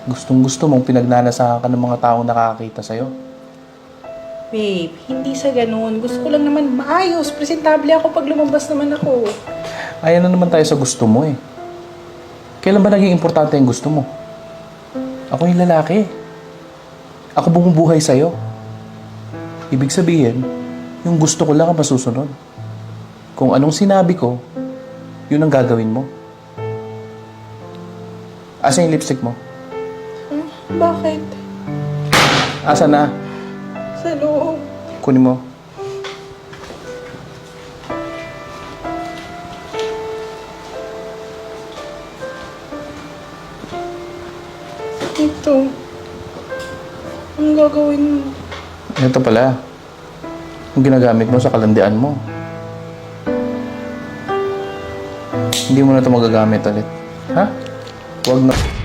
Gustong-gusto mong pinagnanasahan ka ng mga taong nakakakita sa'yo. Babe, hindi sa ganun. Gusto ko lang naman maayos. Presentable ako pag lumabas naman ako. Ayan na naman tayo sa gusto mo eh. Kailan ba naging importante yung gusto mo? Ako yung lalaki. Ako bumubuhay sa'yo. Ibig sabihin, yung gusto ko lang ang masusunod. Kung anong sinabi ko, yun ang gagawin mo. Asa yung lipstick mo? Bakit? Asa na? Sa loob. Kunin mo. Ito. Ang gagawin mo? Ito pala. Yung ginagamit mo sa kalandian mo. Hindi mo na ito magagamit ulit. Ha? Huwag na.